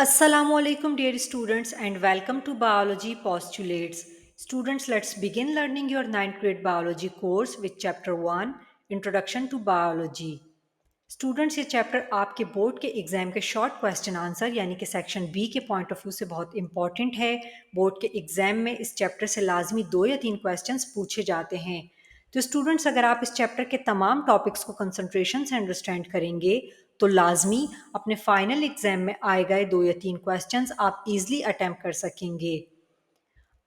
Assalamu alaikum, dear students, and welcome to Biology Postulates. Students, let's begin learning your ninth grade biology course with chapter 1 Introduction to Biology. Students ये chapter आपके board के exam के short question answer यानी कि section B के point of view से बहुत important है। बोर्ड के एग्जाम में इस चैप्टर से लाजमी 2 या 3 क्वेश्चंस पूछे जाते हैं। तो स्टूडेंट्स, अगर आप इस चैप्टर के तमाम टॉपिक्स को कंसंट्रेशन से अंडरस्टैंड करेंगे तो लाजमी अपने फाइनल एग्जाम में आए गए 2 या 3 क्वेश्चंस आप इजीली अटेम्प्ट कर सकेंगे।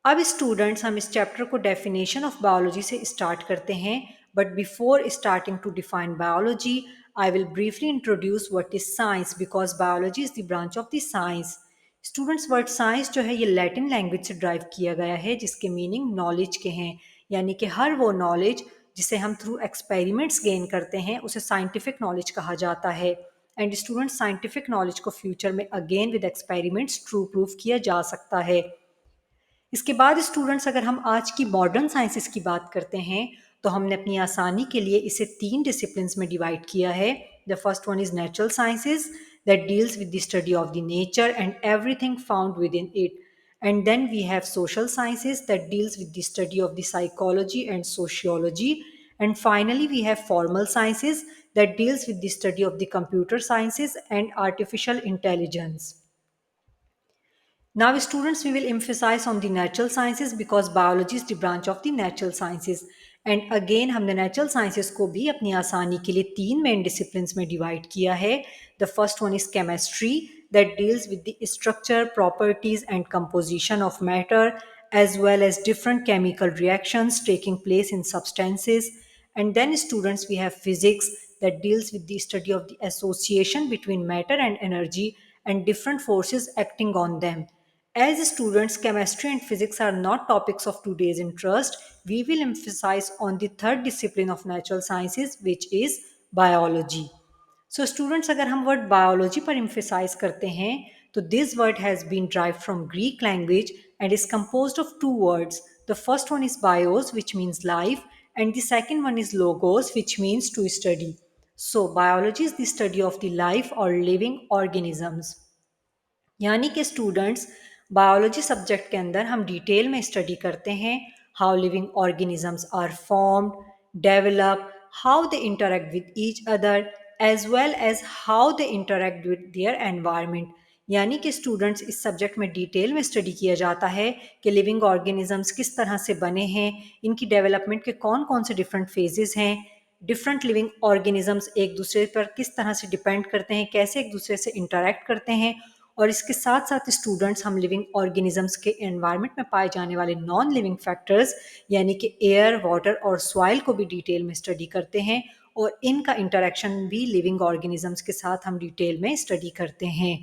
अब स्टूडेंट्स, हम इस चैप्टर को डेफिनेशन ऑफ बायोलॉजी से स्टार्ट करते हैं, but before starting to define biology I will briefly introduce what is science because biology is the branch of the science. Students, word science जो है ये लैटिन लैंग्वेज से drive किया गया है जिसके मीनिंग नॉलेज के हैं, यानी कि हर वो नॉलेज जिसे हम थ्रू एक्सपेरिमेंट्स गेन करते हैं उसे साइंटिफिक नॉलेज कहा जाता है। एंड स्टूडेंट्स, साइंटिफिक नॉलेज को फ्यूचर में again with experiments true proof किया जा सकता है। इसके बाद स्टूडेंट्स, अगर हम आज की मॉडर्न साइंसेस की बात करते हैं तो हमने अपनी आसानी के लिए इसे 3 डिसिप्लिन्स में डिवाइड किया है। The first one is natural sciences that deals with the study of the nature and everything found with in it, and then we have social sciences that deals with the study of the psychology and sociology, and finally we have formal sciences that deals with the study of the computer sciences and artificial intelligence. Now, students, we will emphasize on the natural sciences because biology is the branch of the natural sciences. And again, हमने natural sciences को भी अपनी आसानी के लिए 3 main disciplines में divide किया है. The first one is chemistry that deals with the structure, properties and composition of matter as well as different chemical reactions taking place in substances. And then students, we have physics that deals with the study of the association between matter and energy and different forces acting on them. As students, chemistry and physics are not topics of today's interest. We will emphasize on the third discipline of natural sciences, which is biology. So students, अगर हम word biology पर emphasize करते हैं तो this word has been derived from Greek language and is composed of 2 words. The first one is bios, which means life, and the second one is logos, which means to study. So biology is the study of the life or living organisms. यानी कि students, biology subject के अंदर हम detail में study करते हैं how living organisms are formed, develop, how they interact with each other as well as how they interact with their environment. यानी कि स्टूडेंट्स, इस सब्जेक्ट में डिटेल में स्टडी किया जाता है कि लिविंग ऑर्गेनिजम्स किस तरह से बने हैं, इनकी डेवलपमेंट के कौन कौन से डिफरेंट फेजेस हैं, डिफरेंट लिविंग ऑर्गेनिजम्स एक दूसरे पर किस तरह से डिपेंड करते हैं, कैसे एक दूसरे से इंटरेक्ट करते हैं, और इसके साथ साथ स्टूडेंट्स हम लिविंग ऑर्गेनिजम्स के एनवायरनमेंट में पाए जाने वाले नॉन लिविंग फैक्टर्स यानी कि एयर, वाटर और सॉइल को भी डिटेल में स्टडी करते हैं और इनका इंटरेक्शन भी लिविंग ऑर्गेनिजम्स के साथ हम डिटेल में स्टडी करते हैं।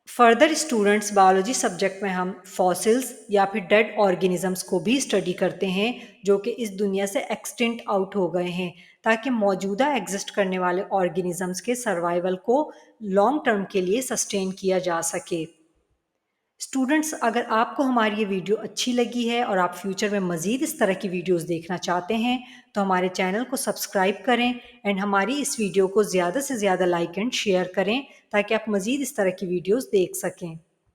फर्दर स्टूडेंट्स, बायोलॉजी सब्जेक्ट में हम फॉसिल्स या फिर डेड ऑर्गेनिजम्स को भी स्टडी करते हैं जो कि इस दुनिया से एक्सटिंक्ट आउट हो गए हैं, ताकि मौजूदा एग्जिस्ट करने वाले ऑर्गेनिजम्स के सर्वाइवल को लॉन्ग टर्म के लिए सस्टेन किया जा सके। स्टूडेंट्स, अगर आपको हमारी ये वीडियो अच्छी लगी है और आप फ्यूचर में मज़ीद इस तरह की वीडियोस देखना चाहते हैं तो हमारे चैनल को सब्सक्राइब करें एंड हमारी इस वीडियो को ज़्यादा से ज़्यादा लाइक एंड शेयर करें ताकि आप मज़ीद इस तरह की वीडियोस देख सकें।